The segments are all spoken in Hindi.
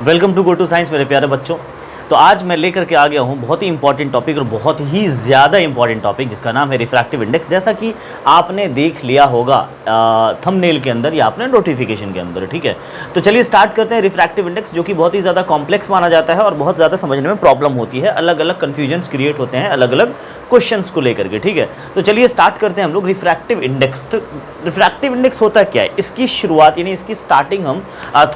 Welcome to go to science मेरे प्यारे बच्चों। तो आज मैं लेकर के आ गया हूँ बहुत ही इंपॉर्टेंट टॉपिक और बहुत ही ज़्यादा इंपॉर्टेंट टॉपिक जिसका नाम है रिफ्रैक्टिव इंडेक्स। जैसा कि आपने देख लिया होगा थंबनेल के अंदर या आपने नोटिफिकेशन के अंदर, ठीक है। तो चलिए स्टार्ट करते हैं रिफ्रैक्टिव इंडेक्स, जो कि बहुत ही ज़्यादा कॉम्प्लेक्स माना जाता है और बहुत ज़्यादा समझने में प्रॉब्लम होती है, अलग अलग कन्फ्यूजन्स क्रिएट होते हैं अलग अलग क्वेश्चंस को लेकर के, ठीक है। तो चलिए स्टार्ट करते हैं हम लोग रिफ्रैक्टिव इंडेक्स। तो रिफ्रैक्टिव इंडेक्स होता क्या है, इसकी शुरुआत यानी इसकी स्टार्टिंग हम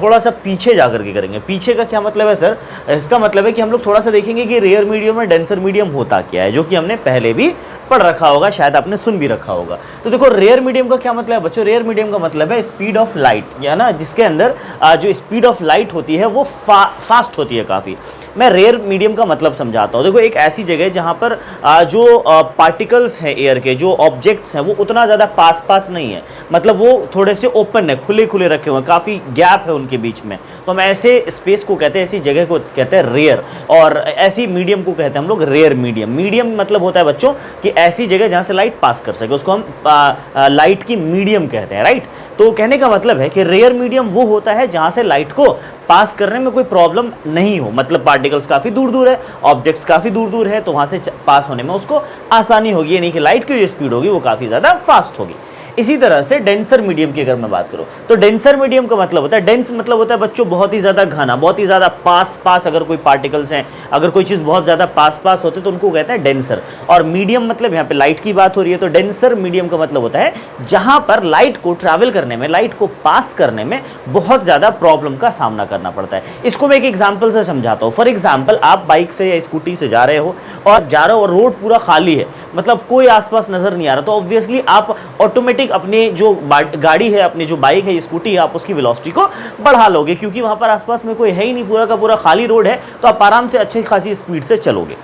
थोड़ा सा पीछे जा करके करेंगे। पीछे का क्या मतलब है सर? इसका मतलब है कि हम लोग थोड़ा सा देखेंगे कि रेयर मीडियम और डेंसर मीडियम होता क्या है, जो कि हमने पहले भी पढ़ रखा होगा, शायद आपने सुन भी रखा होगा। तो देखो रेयर मीडियम का क्या मतलब है बच्चों? रेयर मीडियम का मतलब है स्पीड ऑफ लाइट, या ना जिसके अंदर जो स्पीड ऑफ लाइट होती है वो फास्ट होती है काफ़ी। मैं रेयर मीडियम का मतलब समझाता हूँ। देखो एक ऐसी जगह जहाँ पर जो पार्टिकल्स हैं एयर के, जो ऑब्जेक्ट्स हैं वो उतना ज़्यादा पास नहीं है, मतलब वो थोड़े से ओपन है, खुले खुले रखे हुए हैं, काफ़ी गैप है उनके बीच में। तो हम ऐसे स्पेस को कहते हैं, ऐसी जगह को कहते हैं रेयर, और ऐसी मीडियम को कहते हैं हम लोग रेयर मीडियम। मीडियम मतलब होता है बच्चों कि ऐसी जगह जहाँ से लाइट पास कर सके, उसको हम लाइट की मीडियम कहते हैं, राइट। तो कहने का मतलब है कि रेयर मीडियम वो होता है जहाँ से लाइट को पास करने में कोई प्रॉब्लम नहीं हो, मतलब पार्टिकल्स काफ़ी दूर दूर है, ऑब्जेक्ट्स काफ़ी दूर दूर है, तो वहाँ से पास होने में उसको आसानी होगी, यानी कि लाइट की जो स्पीड होगी वो काफ़ी ज़्यादा फास्ट होगी। इसी तरह से डेंसर मीडियम की अगर मैं बात करूं तो डेंसर मीडियम का मतलब होता है, डेंस मतलब होता है बच्चों बहुत ही ज़्यादा घना, बहुत ही ज़्यादा पास अगर कोई पार्टिकल्स हैं, अगर कोई चीज़ बहुत ज़्यादा पास होते तो उनको कहते हैं डेंसर। और मीडियम मतलब यहाँ पे लाइट की बात हो रही है, तो डेंसर मीडियम का मतलब होता है जहाँ पर लाइट को ट्रैवल करने में, लाइट को पास करने में बहुत ज़्यादा प्रॉब्लम का सामना करना पड़ता है। इसको मैं एक एग्जाम्पल से समझाता हूँ। फॉर एग्जाम्पल, आप बाइक से या स्कूटी से जा रहे हो और जा रहे हो और रोड पूरा खाली है, मतलब कोई आसपास नज़र नहीं आ रहा, तो ऑब्वियसली आप ऑटोमेटिक अपने जो गाड़ी है, अपनी जो बाइक है, स्कूटी है, आप उसकी वेलोसिटी को बढ़ा लोगे, क्योंकि वहाँ पर आसपास में कोई है ही नहीं, पूरा का पूरा खाली रोड है, तो आप आराम से अच्छी खासी स्पीड से चलोगे,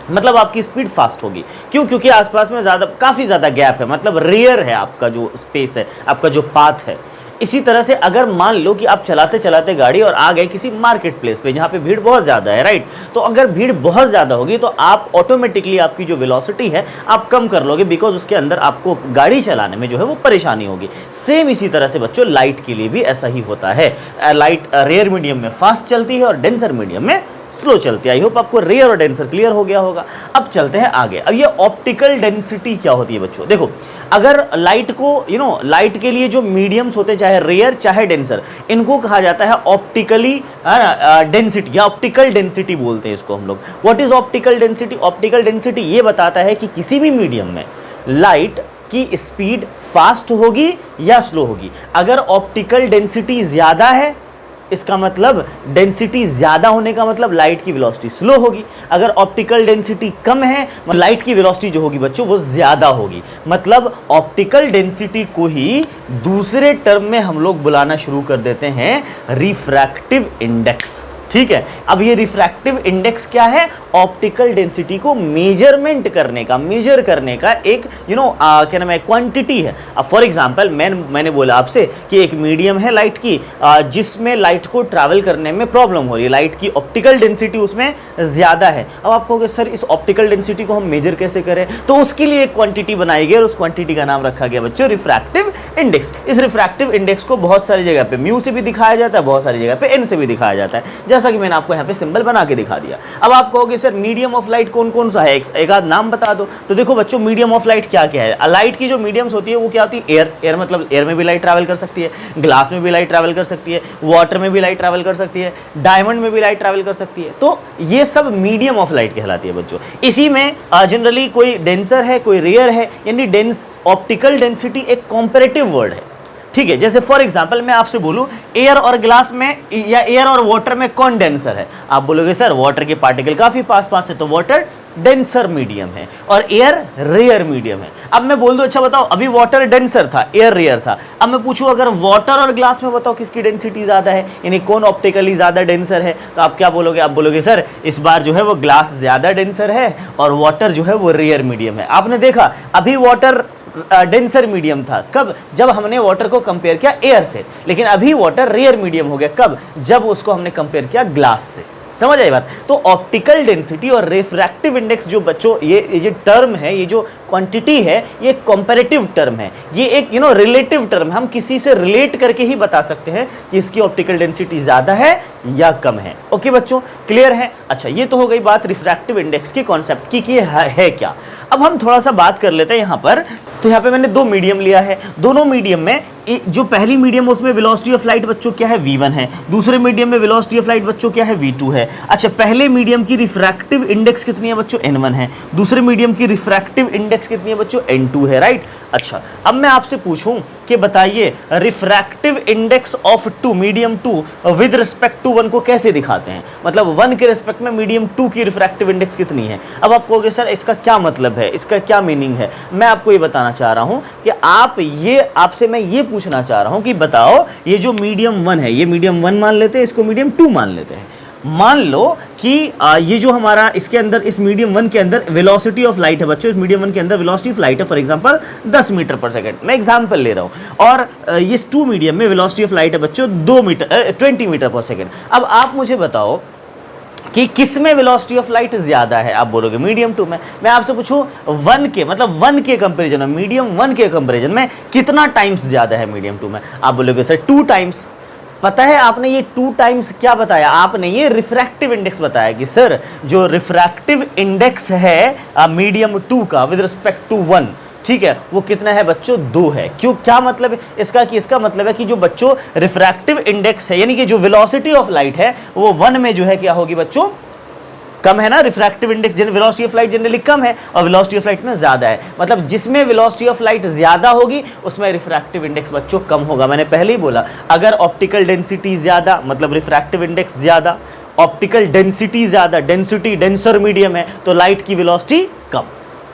मतलब आपकी स्पीड फास्ट होगी। क्यों? क्योंकि आसपास में काफ़ी ज़्यादा गैप है, मतलब रेयर है आपका जो स्पेस है, आपका जो पाथ है। इसी तरह से अगर मान लो कि आप चलाते चलाते गाड़ी और आ गए किसी मार्केट प्लेस पे जहाँ पे भीड़ बहुत ज़्यादा है, राइट, तो अगर भीड़ बहुत ज़्यादा होगी तो आप ऑटोमेटिकली आपकी जो वेलोसिटी है आप कम कर लोगे, बिकॉज उसके अंदर आपको गाड़ी चलाने में जो है वो परेशानी होगी। सेम इसी तरह से बच्चों लाइट के लिए भी ऐसा ही होता है। लाइट रेयर मीडियम में फास्ट चलती है और डेंसर मीडियम में स्लो चलती है। आई होप आपको रेयर और डेंसर क्लियर हो गया होगा। अब चलते हैं आगे। अब ये ऑप्टिकल डेंसिटी क्या होती है बच्चों? देखो, अगर लाइट को लाइट के लिए जो मीडियम्स होते हैं, चाहे रेयर चाहे डेंसर, इनको कहा जाता है ऑप्टिकली डेंसिटी या ऑप्टिकल डेंसिटी बोलते हैं इसको हम लोग। What is optical density? Optical density ये बताता है कि किसी भी मीडियम में लाइट की स्पीड फास्ट होगी या स्लो होगी। अगर ऑप्टिकल डेंसिटी ज़्यादा है, इसका मतलब डेंसिटी ज़्यादा होने का मतलब लाइट की वेलोसिटी स्लो होगी। अगर ऑप्टिकल डेंसिटी कम है, लाइट की वेलोसिटी जो होगी बच्चों वो ज़्यादा होगी। मतलब ऑप्टिकल डेंसिटी को ही दूसरे टर्म में हम लोग बुलाना शुरू कर देते हैं रिफ्रैक्टिव इंडेक्स, ठीक है। अब ये रिफ्रैक्टिव इंडेक्स क्या है? ऑप्टिकल डेंसिटी को मेजर करने का एक क्या नाम है, क्वांटिटी है। अब फॉर एग्जांपल मैंने बोला आपसे कि एक मीडियम है लाइट की, जिसमें लाइट को ट्रैवल करने में प्रॉब्लम हो रही है, लाइट की ऑप्टिकल डेंसिटी उसमें ज़्यादा है। अब आप कहोगे सर इस ऑप्टिकल डेंसिटी को हम मेजर कैसे करें? तो उसके लिए एक क्वांटिटी बनाई गई और उस क्वांटिटी का नाम रखा गया बच्चों रिफ्रैक्टिव इंडेक्स। इस रिफ्रैक्टिव इंडेक्स को बहुत सारी जगह पे म्यू से भी दिखाया जाता है, बहुत सारी जगह पे एन से भी दिखाया जाता है, जैसा कि मैंने आपको यहाँ पे सिंबल बना के दिखा दिया। अब आप कहोगे सर मीडियम ऑफ लाइट कौन कौन सा है, एक आध नाम बता दो। तो देखो बच्चों, मीडियम ऑफ लाइट क्या क्या है? लाइट की जो मीडियम्स होती है वो क्या होती है? एयर मतलब एयर में भी लाइट ट्रैवल कर सकती है, ग्लास में भी लाइट ट्रैवल कर सकती है, वाटर में भी लाइट ट्रैवल कर सकती है, डायमंड में भी लाइट ट्रैवल कर सकती है। तो ये सब मीडियम ऑफ लाइट कहलाती है बच्चों। इसी में जनरली कोई डेंसर है, कोई रेयर है, यानी ऑप्टिकल डेंसिटी एक कॉम्पैरेटिव वर्ड है, ठीक है। जैसे फॉर एग्जांपल मैं आपसे बोलूं एयर और ग्लास में या एयर और वाटर में कौन डेंसर है? आप बोलोगे सर वाटर के पार्टिकल काफी पास है, तो वाटर डेंसर मीडियम है और एयर रेयर मीडियम है। अब मैं बोल दूं अच्छा बताओ, अभी वाटर डेंसर था, एयर रेयर था। अब मैं पूछूं अगर वाटर और ग्लास में बताओ किसकी डेंसिटी ज्यादा है, यानी कौन ऑप्टिकली ज्यादा डेंसर है, तो आप क्या बोलोगे? आप बोलोगे सर इस बार जो है वो ग्लास ज्यादा डेंसर है और वाटर जो है वो रेयर मीडियम है। आपने देखा अभी वाटर डेंसर मीडियम था, कब? जब हमने वाटर को कंपेयर किया एयर से, लेकिन अभी वाटर रेयर मीडियम हो गया, कब? जब उसको हमने कंपेयर किया ग्लास से। समझ आई बात। तो ऑप्टिकल डेंसिटी और रिफ्रैक्टिव इंडेक्स जो बच्चों ये जो टर्म है, ये जो क्वांटिटी है, ये कंपैरेटिव टर्म है, ये एक रिलेटिव टर्म है। हम किसी से रिलेट करके ही बता सकते हैं कि इसकी ऑप्टिकल डेंसिटी ज्यादा है या कम है। ओके बच्चों, क्लियर है। अच्छा, ये तो हो गई बात रिफ्रैक्टिव इंडेक्स की कॉन्सेप्ट की कि है क्या। अब हम थोड़ा सा बात कर लेते हैं यहाँ पर। तो यहाँ पे मैंने दो मीडियम लिया है, दोनों मीडियम में जो पहली मीडियम है उसमें वेलोसिटी ऑफ लाइट बच्चों क्या है, v1 है। दूसरे मीडियम में वेलोसिटी ऑफ लाइट बच्चों क्या है, v2 है। अच्छा, पहले मीडियम की रिफ्रैक्टिव इंडेक्स कितनी है बच्चों, n1 है। दूसरे मीडियम की रिफ्रैक्टिव इंडेक्स कितनी है बच्चों, n2 है, राइट। अच्छा, अब मैं आपसे पूछूं कि बताइए refractive index of two medium 2 with respect to 1 को कैसे दिखाते हैं। मतलब 1 के रिस्पेक्ट में मीडियम 2 की रिफ्रैक्टिव इंडेक्स कितनी है। अब आप कहोगे सर इसका क्या मतलब है, इसका क्या मीनिंग है। मैं आपको ये बताना चाह रहा हूं कि आपसे मैं ये पूछना चाह रहा हूं कि बताओ ये जो मीडियम 1 है, ये मीडियम 1 मान लेते हैं, इसको मीडियम 2 मान लेते हैं। मान लो कि ये जो हमारा इसके अंदर, इस मीडियम 1 के अंदर वेलोसिटी ऑफ लाइट है बच्चों, इस मीडियम 1 के अंदर वेलोसिटी ऑफ लाइट है फॉर एग्जांपल 10 मीटर पर सेकंड, मैं एग्जांपल ले रहा हूं। और इस 2 मीडियम में वेलोसिटी ऑफ लाइट है बच्चों 20 मीटर पर सेकंड। अब आप मुझे बताओ कि किस में वेलोसिटी ऑफ लाइट ज्यादा है। आप बोलोगे मीडियम 2 में। मैं आपसे पूछूं 1 के, मतलब 1 के कंपैरिजन में, मीडियम 1 के कंपैरिजन में कितना टाइम्स ज्यादा है मीडियम 2 में। आप बोलोगे सर 2 टाइम्स। पता है आपने ये 2 टाइम्स क्या बताया, आपने ये रिफ्रैक्टिव इंडेक्स बताया कि सर जो रिफ्रैक्टिव इंडेक्स है मीडियम 2 का विद रिस्पेक्ट टू 1, ठीक है, वो कितना है बच्चों, 2 है। क्यों, क्या मतलब है इसका, कि इसका मतलब है कि जो बच्चों रिफ्रैक्टिव इंडेक्स है, यानी कि जो वेलोसिटी ऑफ लाइट है वो 1 में जो है क्या होगी बच्चों, कम है ना। Refractive index velocity of light generally कम है और वेलोसिटी ऑफ लाइट में ज्यादा है। मतलब जिसमें वेलोसिटी ऑफ लाइट ज्यादा होगी उसमें रिफ्रैक्टिव इंडेक्स बच्चों कम होगा। मैंने पहले ही बोला, अगर ऑप्टिकल डेंसिटी ज्यादा मतलब रिफ्रैक्टिव इंडेक्स ज्यादा, ऑप्टिकल डेंसिटी ज्यादा, डेंसिटी डेंसर मीडियम है तो लाइट की वेलोसिटी कम,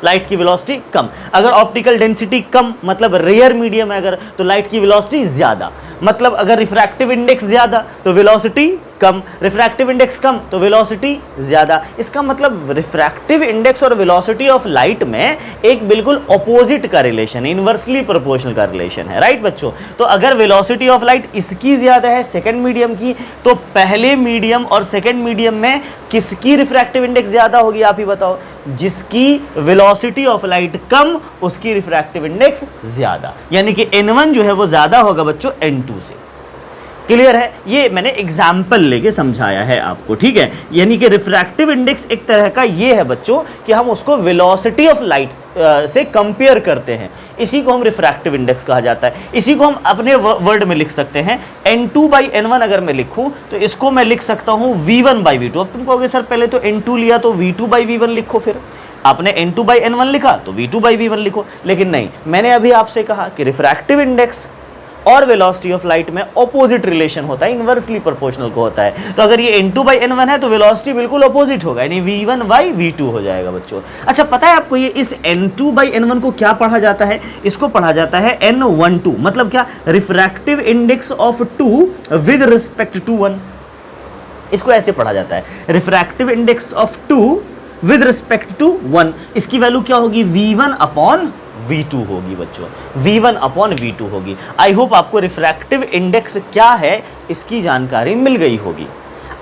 लाइट की वेलोसिटी कम। अगर ऑप्टिकल डेंसिटी कम मतलब रेयर मीडियम है अगर, तो लाइट की वेलोसिटी ज्यादा। मतलब अगर रिफ्रैक्टिव इंडेक्स ज्यादा तो वेलोसिटी कम, रिफ्रैक्टिव इंडेक्स कम तो वेलोसिटी ज्यादा। इसका मतलब रिफ्रैक्टिव इंडेक्स और वेलोसिटी ऑफ लाइट में एक बिल्कुल ऑपोजिट का रिलेशन है, इनवर्सली प्रोपोर्शनल का रिलेशन है, राइट बच्चों। तो अगर वेलोसिटी ऑफ लाइट इसकी ज्यादा है सेकंड मीडियम की, तो पहले मीडियम और सेकंड मीडियम में किसकी रिफ्रैक्टिव इंडेक्स ज्यादा होगी, आप ही बताओ। जिसकी वेलोसिटी ऑफ लाइट कम उसकी रिफ्रैक्टिव इंडेक्स ज्यादा, यानी कि n1 जो है वो ज्यादा होगा बच्चों n2 से। क्लियर है, ये मैंने एग्जाम्पल लेके समझाया है आपको, ठीक है। यानी कि रिफ्रैक्टिव इंडेक्स एक तरह का ये है बच्चों कि हम उसको वेलोसिटी ऑफ लाइट से कंपेयर करते हैं, इसी को हम रिफ्रैक्टिव इंडेक्स कहा जाता है। इसी को हम अपने वर्ड में लिख सकते हैं n2/n1 अगर मैं लिखूं तो इसको मैं लिख सकता हूं v1/v2। अब तुम कहोगे सर पहले तो n2 लिया तो v2/v1 लिखो, फिर आपने n2/n1 लिखा तो v2/v1 लिखो। लेकिन नहीं, मैंने अभी आपसे कहा कि रिफ्रैक्टिव इंडेक्स और वेलोसिटी ऑफ लाइट में ऑपोजिट रिलेशन होता है, इनवर्सली प्रोपोर्शनल को होता है। तो अगर ये n2/n1 है तो वेलोसिटी बिल्कुल ऑपोजिट होगा, यानी v1/v2 हो जाएगा बच्चों। अच्छा, पता है आपको ये इस n2/n1 को क्या पढ़ा जाता है, इसको पढ़ा जाता है n12, मतलब क्या, refractive index of 2 with respect to 1। इसको ऐसे पढ़ा जाता है, refractive index of 2 with respect to 1। इसकी वैल्यू क्या होगी, v1/v2 होगी बच्चों, v1/v2 होगी। आई होप आपको रिफ्रैक्टिव इंडेक्स क्या है इसकी जानकारी मिल गई होगी।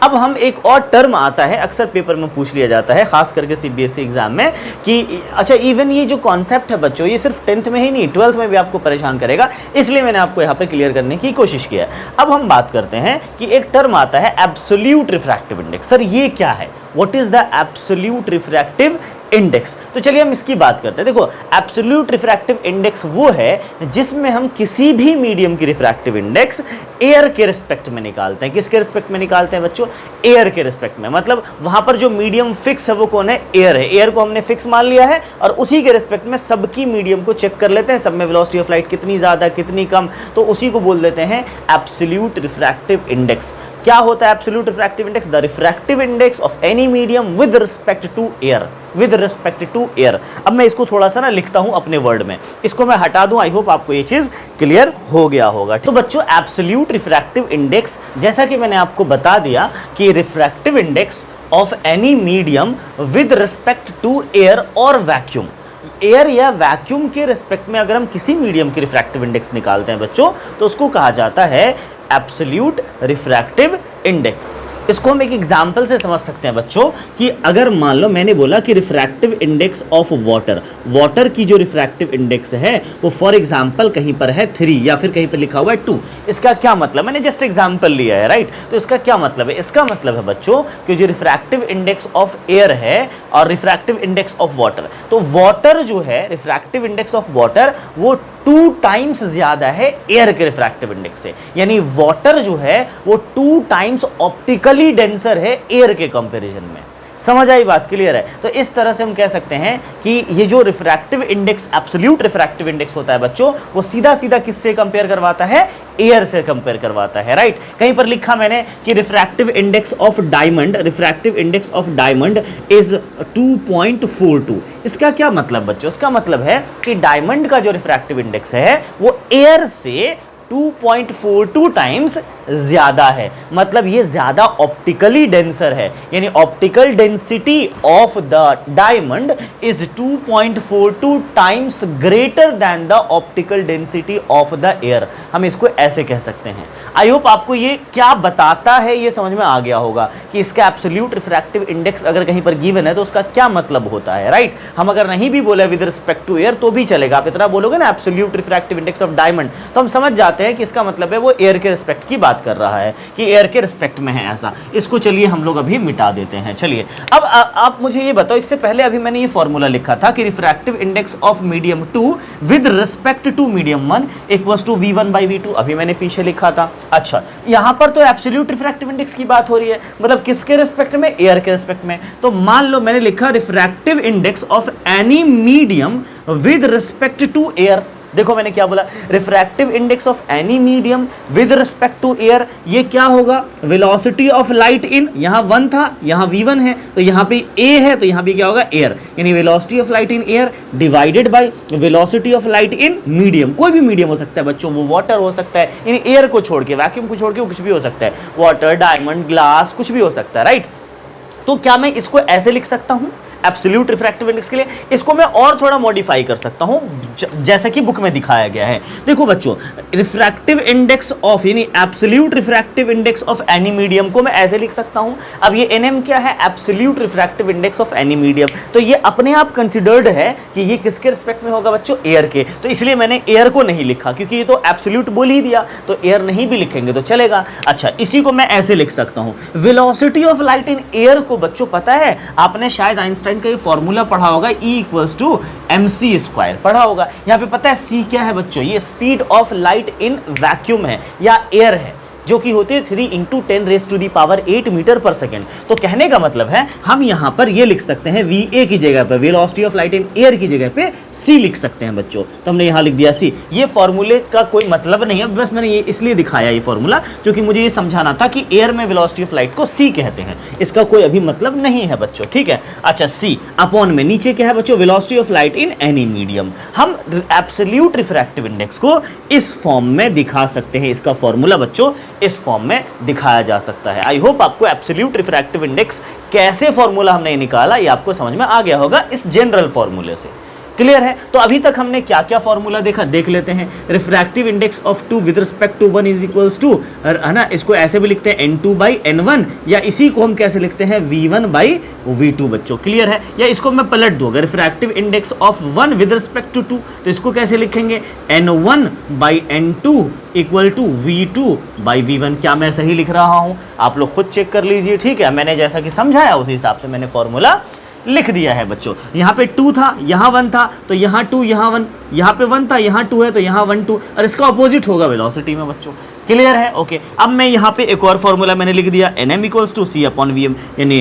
अब हम एक और टर्म आता है, अक्सर पेपर में पूछ लिया जाता है, खास करके सीबीएसई एग्जाम में, कि अच्छा इवन ये जो कॉन्सेप्ट है बच्चों ये सिर्फ 10th में ही नहीं 12th में भी आपको परेशान करेगा, इसलिए मैंने आपको यहाँ पे क्लियर करने की कोशिश किया है। अब हम बात करते हैं कि एक टर्म आता है एब्सोल्यूट रिफ्रैक्टिव इंडेक्स। सर ये क्या है, what is the absolute refractive index. तो चलिए हम इसकी बात करते हैं। देखो, एब्सोल्यूट रिफ्रैक्टिव इंडेक्स वो है जिसमें हम किसी भी मीडियम की रिफ्रैक्टिव इंडेक्स एयर के रिस्पेक्ट में निकालते हैं। किसके रिस्पेक्ट में निकालते हैं बच्चों, एयर के रिस्पेक्ट में। मतलब वहां पर जो मीडियम फिक्स है वो कौन है, एयर है। एयर को हमने फिक्स मान लिया है और उसी के रिस्पेक्ट में सबकी मीडियम को चेक कर लेते हैं, सब में वेलोसिटी ऑफ लाइट कितनी ज्यादा कितनी कम, तो उसी को बोल देते हैं एब्सोल्यूट रिफ्रैक्टिव इंडेक्स। क्या होता है absolute refractive index, the refractive index of any medium with respect to air, with respect to air. अब मैं इसको थोड़ा सा ना लिखता हूं अपने वर्ड में, इसको मैं हटा दूं। आई होप आपको ये चीज क्लियर हो गया होगा। तो बच्चों एब्सोल्यूट रिफ्रैक्टिव इंडेक्स, जैसा कि मैंने आपको बता दिया कि refractive index of any medium with respect to air और वैक्यूम, एयर या वैक्यूम के रिस्पेक्ट में अगर हम किसी मीडियम की रिफ्रैक्टिव इंडेक्स निकालते हैं बच्चों तो उसको कहा जाता है एब्सोल्यूट रिफ्रैक्टिव इंडेक्स। इसको हम एक एग्जाम्पल से समझ सकते हैं बच्चों कि अगर मान लो मैंने बोला कि रिफ्रैक्टिव इंडेक्स ऑफ वाटर की जो रिफ्रैक्टिव इंडेक्स है वो फॉर एग्जाम्पल कहीं पर है 3 या फिर कहीं पर लिखा हुआ है 2। इसका क्या मतलब, मैंने जस्ट एग्जाम्पल लिया है, राइट। तो इसका क्या मतलब है, इसका मतलब है बच्चों कि जो रिफ्रैक्टिव इंडेक्स ऑफ एयर है और रिफ्रैक्टिव इंडेक्स ऑफ वाटर, तो वाटर जो है रिफ्रैक्टिव इंडेक्स ऑफ वाटर वो 2 टाइम्स ज्यादा है एयर के रिफ्रैक्टिव इंडेक्स से, यानी वाटर जो है वो 2 टाइम्स ऑप्टिकली डेंसर है एयर के कंपैरिजन में। समझ आई बात, क्लियर है। तो इस तरह से हम कह सकते हैं कि ये जो refractive index, absolute refractive index होता है बच्चों, वो सीधा सीधा किससे कंपेयर करवाता है, एयर से कंपेयर करवाता है, राइट। कहीं पर लिखा मैंने कि refractive index of diamond is 2.42। इसका क्या मतलब बच्चों, इसका मतलब है कि डायमंड का जो रिफ्रैक्टिव इंडेक्स है वो एयर से 2.42 टाइम्स ज्यादा है, मतलब ये ज्यादा ऑप्टिकली डेंसर है, यानी optical density of the diamond is 2.42 times greater than the optical density of the air. हम इसको ऐसे कह सकते हैं। आई होप आपको ये क्या बताता है ये समझ में आ गया होगा कि इसका एब्सोल्यूट रिफ्रैक्टिव इंडेक्स अगर कहीं पर गिवन है तो उसका क्या मतलब होता है, राइट। हम अगर नहीं भी बोले विद रिस्पेक्ट टू एयर तो भी चलेगा, आप इतना बोलोगे ना absolute refractive index of diamond तो हम समझ जाते हैं कि इसका मतलब है वो एयर के रिस्पेक्ट की बात कर रहा है, कि एयर के रिस्पेक्ट में है ऐसा। इसको चलिए हम लोग अभी मिटा देते हैं। चलिए अब आप मुझे ये बताओ, इससे पहले अभी मैंने ये फॉर्मूला लिखा था कि refractive index of medium 2 with respect to medium 1 equals to v1/v2, अभी मैंने पीछे लिखा था। अच्छा, यहां पर तो एब्सोल्यूट रिफ्रैक्टिव इंडेक्स की बात हो रही है, मतलब किसके रिस्पेक्ट में, एयर के रिस्पेक्ट में। तो मान लो मैंने लिखा refractive index of any medium with respect to air. देखो मैंने क्या बोला, refractive index of any medium with respect to air, ये क्या होगा, वेलोसिटी ऑफ लाइट इन, यहां 1 था, यहां v1 है, तो यहां पे a है, तो यहां पे क्या होगा, एयर, यानी velocity of light in air divided by velocity of light in medium. कोई भी मीडियम हो सकता है बच्चों, वो वाटर हो सकता है, यानी एयर को छोड़ के, वैक्यूम को छोड़ के कुछ भी हो सकता है, वाटर, डायमंड, ग्लास, कुछ भी हो सकता है, राइट। तो क्या मैं इसको ऐसे लिख सकता हूं एब्सोल्यूट रिफ्रैक्टिव इंडेक्स के लिए? इसको मैं और थोड़ा मॉडिफाई कर सकता हूं जैसा कि बुक में दिखाया गया है। देखो बच्चों, रिफ्रैक्टिव इंडेक्स ऑफ यानी absolute refractive index of any medium को मैं ऐसे लिख सकता हूं। अब ये एनएम क्या है, absolute refractive index of any medium, तो ये अपने आप कंसिडर्ड है कि ये किसके रिस्पेक्ट में होगा बच्चों, एयर के। तो इसलिए मैंने एयर को नहीं लिखा, क्योंकि ये तो एब्सोल्यूट बोल ही दिया, तो एयर नहीं भी लिखेंगे तो चलेगा। अच्छा, इसी को मैं ऐसे लिख सकता हूं, velocity of light in air को बच्चों पता है, आपने शायद आइंस्टाइन का ये फॉर्मूला पढ़ा होगा, E इक्वल्स टू mc² पढ़ा होगा। यहां पे पता है c क्या है बच्चों, ये speed of light in vacuum है या एयर है, जो कि होती है 3 × 10⁸ मीटर पर सेकेंड। तो कहने का मतलब है हम यहां पर ये लिख सकते हैं VA की जगह पर, velocity of light in air की जगह पे C लिख सकते हैं बच्चों। तो हमने यहां लिख दिया C। ये फॉर्मूले का कोई मतलब नहीं है, बस मैंने ये इसलिए दिखाया ये फॉर्मूला क्योंकि मुझे ये समझाना था कि एयर में वेलोसिटी ऑफ लाइट को C कहते हैं, इसका कोई अभी मतलब नहीं है बच्चों, ठीक है। अच्छा, C अपॉन में नीचे क्या है बच्चों, velocity of light in any medium. हम एब्सोल्यूट रिफ्रैक्टिव इंडेक्स को इस फॉर्म में दिखा सकते हैं, इसका फॉर्मूला बच्चों इस फॉर्म में दिखाया जा सकता है। आई होप आपको एब्सोल्यूट रिफ्रैक्टिव इंडेक्स कैसे फॉर्मूला हमने निकाला ये आपको समझ में आ गया होगा इस जनरल फॉर्मूले से। क्लियर है? तो अभी तक हमने क्या क्या फॉर्मूला देखा, देख लेते हैं। Refractive index of 2 with respect to 1 is equals to, है ना, इसको ऐसे भी लिखते हैं n2/n1, या इसी को हम कैसे लिखते हैं v1/v2 बच्चों। क्लियर है? या इसको मैं पलट दूंगा, refractive index of 1 with respect to 2, तो इसको कैसे लिखेंगे, n1/n2 इक्वल टू v2/v1। क्या मैं सही लिख रहा हूं? आप लोग खुद चेक कर लीजिए, ठीक है। मैंने जैसा कि समझाया उसी हिसाब से मैंने फॉर्मूला लिख दिया है बच्चों। यहाँ पे 2 था, यहाँ 1 था, तो यहाँ 2, यहाँ 1, यहाँ पे 1 था, यहाँ 2 है, तो यहाँ 1 2, और इसका ऑपोजिट होगा वेलोसिटी में बच्चों। क्लियर है? ओके। अब मैं यहाँ पे एक और फॉर्मूला मैंने लिख दिया, nm इक्वल्स टू c/vm, यानी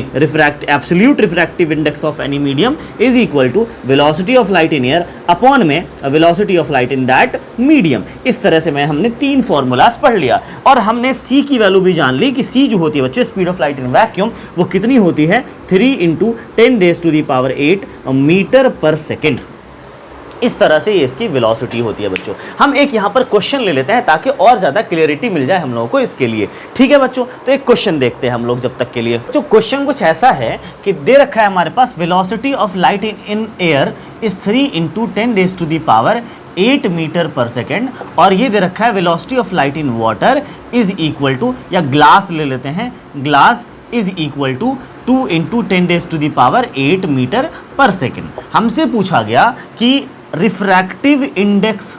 absolute refractive index of any medium is equal to velocity of light in air upon में velocity of light in that medium. इस तरह से हमने 3 फॉर्मूलाज पढ़ लिया और हमने c की वैल्यू भी जान ली कि c जो होती है बच्चे speed of light in vacuum, वो कितनी होती है, 3 × 10⁸ मीटर पर सेकेंड। इस तरह से ये इसकी वेलोसिटी होती है बच्चों। हम एक यहाँ पर क्वेश्चन ले लेते हैं ताकि और ज़्यादा क्लियरिटी मिल जाए हम लोगों को इसके लिए, ठीक है बच्चों। तो एक क्वेश्चन देखते हैं हम लोग जब तक के लिए। जो क्वेश्चन कुछ ऐसा है कि दे रखा है हमारे पास, velocity of light in air is 3 × 10⁸ 8 meter per second, और ये दे रखा है velocity of light in water is equal to, या ग्लास ले लेते हैं, glass is equal to 2 into 10⁸ metre per second. हमसे पूछा गया कि रिफ्रैक्टिव इंडेक्स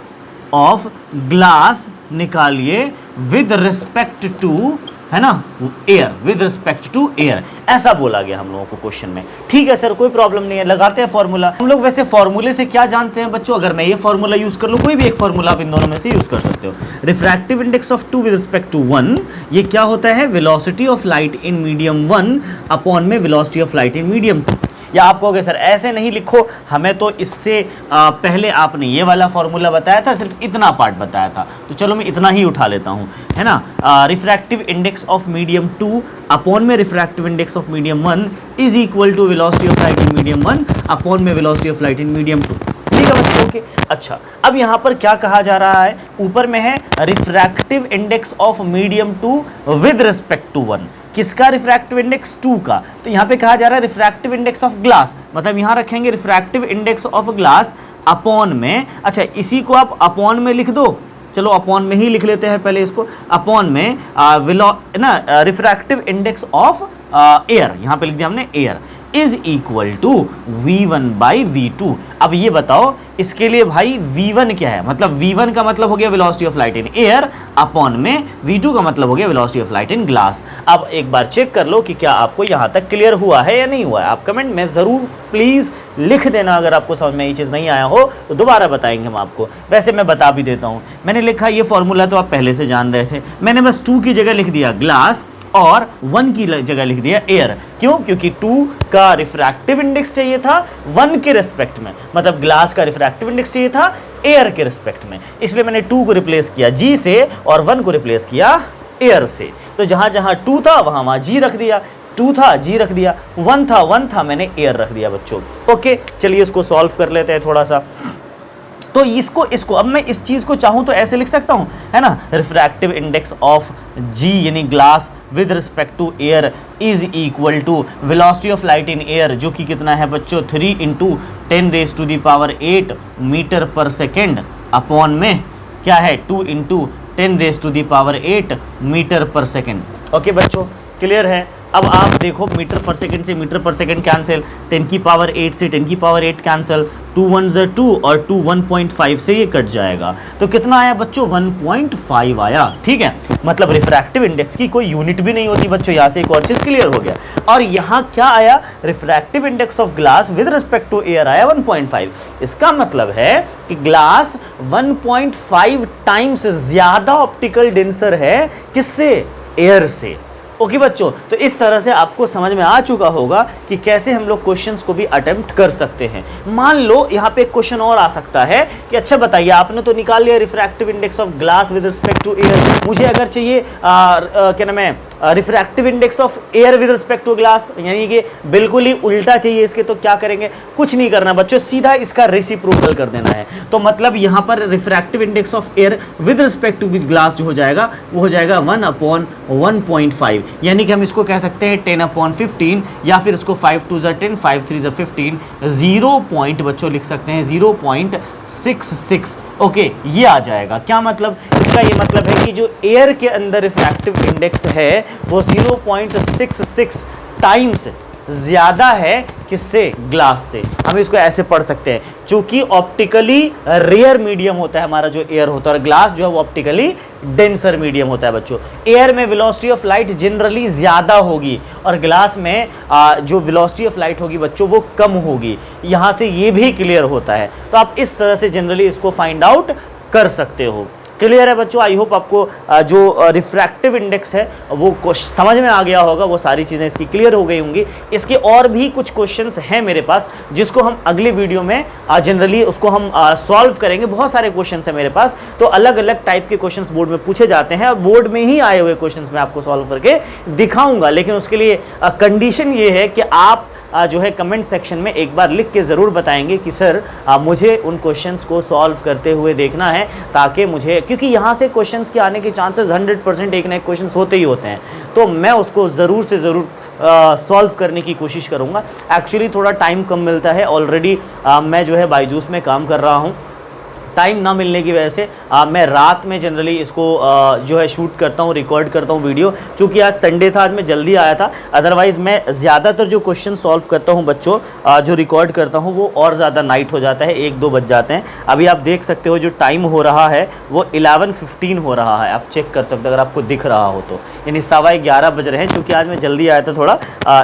ऑफ ग्लास निकालिए विद रिस्पेक्ट टू, है ना, air, with respect to air, ऐसा बोला गया हम लोगों को क्वेश्चन में। ठीक है सर, कोई प्रॉब्लम नहीं है, लगाते हैं फॉर्मूला। हम लोग वैसे फॉर्मूले से क्या जानते हैं बच्चों, अगर मैं ये फॉर्मूला यूज कर लूँ, कोई भी एक फॉर्मूला आप इन दोनों में से यूज कर सकते हो। Refractive index of 2 with respect to 1, ये क्या होता है, velocity of light in medium 1 upon में velocity of light in medium 2। या आप कहोगे सर ऐसे नहीं लिखो, हमें तो इससे पहले आपने ये वाला फॉर्मूला बताया था, सिर्फ इतना पार्ट बताया था, तो चलो मैं इतना ही उठा लेता हूँ, है ना। Refractive index of medium 2 upon में refractive index of medium 1 is equal to velocity of light in medium 1 upon में velocity of light in medium 2। ठीक है बच्चों, ओके। अच्छा, अब यहाँ पर क्या कहा जा रहा है, ऊपर में है refractive index of medium 2 with respect to 1, किसका, रिफ्रैक्टिव इंडेक्स 2 का। तो यहाँ पे कहा जा रहा है रिफ्रैक्टिव इंडेक्स ऑफ ग्लास, मतलब यहाँ रखेंगे refractive index of glass upon में, अच्छा इसी को आप अपॉन में लिख दो, चलो अपॉन में ही लिख लेते हैं पहले इसको, अपॉन में रिफ्रैक्टिव इंडेक्स ऑफ एयर, यहाँ पे लिख दिया हमने air, is equal to V1 by V2। अब ये बताओ इसके लिए भाई V1 क्या है, मतलब V1 का मतलब हो गया velocity of light in air upon में V2 का मतलब हो गया velocity of light in glass. अब एक बार चेक कर लो कि क्या आपको यहाँ तक क्लियर हुआ है या नहीं हुआ है। आप कमेंट में ज़रूर प्लीज़ लिख देना, अगर आपको समझ में ये चीज़ नहीं आया हो तो दोबारा बताएंगे हम आपको। वैसे मैं बता भी देता हूँ, मैंने लिखा ये फॉर्मूला तो आप पहले से जान रहे थे, मैंने बस 2 की जगह लिख दिया ग्लास और 1 की जगह लिख दिया एयर। क्यों? क्योंकि 2 का रिफ्रैक्टिव इंडेक्स चाहिए था 1 के रिस्पेक्ट में, मतलब ग्लास का रिफ्रैक्टिव इंडेक्स चाहिए था एयर के रिस्पेक्ट में, इसलिए मैंने 2 को रिप्लेस किया G से और 1 को रिप्लेस किया एयर से। तो जहां जहां 2 था वहां G रख दिया, 2 था G रख दिया, 1 था मैंने एयर रख दिया बच्चों। ओके, चलिए इसको सॉल्व कर लेते हैं थोड़ा सा। तो इसको अब मैं इस चीज़ को चाहूँ तो ऐसे लिख सकता हूँ, है ना, रिफ्रैक्टिव इंडेक्स ऑफ G यानी glass with respect to air is equal to velocity of light in air, जो कि कितना है बच्चों 3 into 10⁸ metre per second upon में क्या है 2 into 10⁸ metre per second. Okay बच्चों, क्लियर है। अब आप देखो मीटर पर सेकंड से मीटर पर सेकंड कैंसिल, 10⁸ से 10⁸ कैंसिल, 2 1 2 और 2 1.5 से ये कट जाएगा। तो कितना आया बच्चों 1.5 आया। ठीक है, मतलब रिफ्रैक्टिव इंडेक्स की कोई यूनिट भी नहीं होती बच्चों, यहाँ से एक और चीज़ क्लियर हो गया। और यहाँ क्या आया, refractive index of glass with respect to air आया 1.5। इसका मतलब है कि ग्लास 1.5 टाइम्स ज़्यादा ऑप्टिकल डेंसर है किससे, एयर से। ओके बच्चों, तो इस तरह से आपको समझ में आ चुका होगा कि कैसे हम लोग क्वेश्चंस को भी अटेम्प्ट कर सकते हैं। मान लो यहाँ पे एक क्वेश्चन और आ सकता है कि अच्छा बताइए, आपने तो निकाल लिया refractive index of glass with respect to air, मुझे अगर चाहिए क्या नाम है refractive index of air with respect to glass, यानी कि बिल्कुल ही उल्टा चाहिए इसके, तो क्या करेंगे, कुछ नहीं करना बच्चों, सीधा इसका रेसिप्रोकल कर देना है। तो मतलब यहाँ पर refractive index of air with respect to glass जो हो जाएगा वो हो जाएगा 1/1.5, यानी कि हम इसको कह सकते हैं 10/15, या फिर इसको 5 2 10 5 3 15, 0 पॉइंट बच्चों लिख सकते हैं 0.66। ओके, ये आ जाएगा। क्या मतलब, इसका ये मतलब है कि जो एयर के अंदर रिफ्रैक्टिव इंडेक्स है वो 0.66 टाइम्स ज़्यादा है किससे, ग्लास से। हम इसको ऐसे पढ़ सकते हैं, चूंकि ऑप्टिकली रेयर मीडियम होता है हमारा जो एयर होता है, और ग्लास जो है वो ऑप्टिकली डेंसर मीडियम होता है बच्चों। एयर में वेलोसिटी ऑफ लाइट जनरली ज़्यादा होगी और ग्लास में जो वेलोसिटी ऑफ लाइट होगी बच्चों वो कम होगी। यहाँ से ये भी क्लियर होता है, तो आप इस तरह से जनरली इसको फाइंड आउट कर सकते हो। क्लियर है बच्चों, आई होप आपको जो रिफ्रैक्टिव इंडेक्स है वो समझ में आ गया होगा, वो सारी चीज़ें इसकी क्लियर हो गई होंगी। इसके और भी कुछ क्वेश्चंस हैं मेरे पास जिसको हम अगले वीडियो में जनरली उसको हम सॉल्व करेंगे। बहुत सारे क्वेश्चंस हैं मेरे पास, तो अलग अलग टाइप के क्वेश्चंस बोर्ड में पूछे जाते हैं और बोर्ड में ही आए हुए क्वेश्चंस मैं आपको सॉल्व करके दिखाऊंगा। लेकिन उसके लिए कंडीशन ये है कि आप जो है कमेंट सेक्शन में एक बार लिख के ज़रूर बताएंगे कि सर मुझे उन क्वेश्चंस को सॉल्व करते हुए देखना है, ताकि मुझे, क्योंकि यहाँ से क्वेश्चंस के आने के चांसेस 100% एक ना एक क्वेश्चंस होते ही होते हैं, तो मैं उसको ज़रूर से ज़रूर सॉल्व करने की कोशिश करूँगा। एक्चुअली थोड़ा टाइम कम मिलता है, ऑलरेडी मैं जो है बायजूस में काम कर रहा हूँ, टाइम ना मिलने की वजह से मैं रात में जनरली इसको जो है शूट करता हूँ, रिकॉर्ड करता हूँ वीडियो। चूँकि आज संडे था, आज मैं जल्दी आया था, अदरवाइज़ मैं ज़्यादातर जो क्वेश्चन सॉल्व करता हूँ बच्चों, जो रिकॉर्ड करता हूँ वो और ज़्यादा नाइट हो जाता है, 1-2 बज जाते हैं। अभी आप देख सकते हो जो टाइम हो रहा है वो 11:15 हो रहा है, आप चेक कर सकते हो अगर आपको दिख रहा हो तो, यानी 11:15 बज रहे हैं। चूँकि आज मैं जल्दी आया था थोड़ा,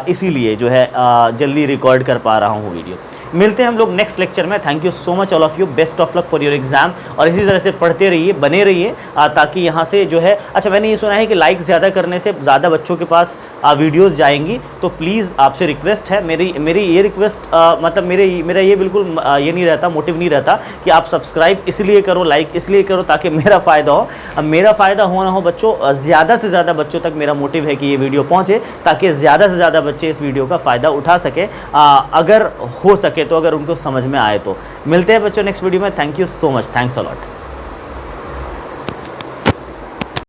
इसीलिए जो है जल्दी रिकॉर्ड कर पा रहा हूँ वीडियो। मिलते हैं हम लोग नेक्स्ट लेक्चर में। Thank you so much all of you, best of luck for your exam. और इसी तरह से पढ़ते रहिए, बने रहिए, ताकि यहाँ से जो है, अच्छा मैंने ये सुना है कि लाइक ज़्यादा करने से ज़्यादा बच्चों के पास वीडियोस जाएंगी, तो प्लीज़ आपसे रिक्वेस्ट है, मेरी ये रिक्वेस्ट, मतलब मेरा ये बिल्कुल ये नहीं रहता, मोटिव नहीं रहता कि आप सब्सक्राइब इसलिए करो, लाइक इसलिए करो ताकि मेरा फ़ायदा हो। अब मेरा फ़ायदा हो ना हो बच्चों, ज़्यादा से ज़्यादा बच्चों तक मेरा मोटिव है कि ये वीडियो पहुँचे, ताकि ज़्यादा से ज़्यादा बच्चे इस वीडियो का फ़ायदा उठा सके, अगर हो सके तो, अगर उनको समझ में आए तो। मिलते हैं बच्चों नेक्स्ट वीडियो में। Thank you so much, thanks a lot.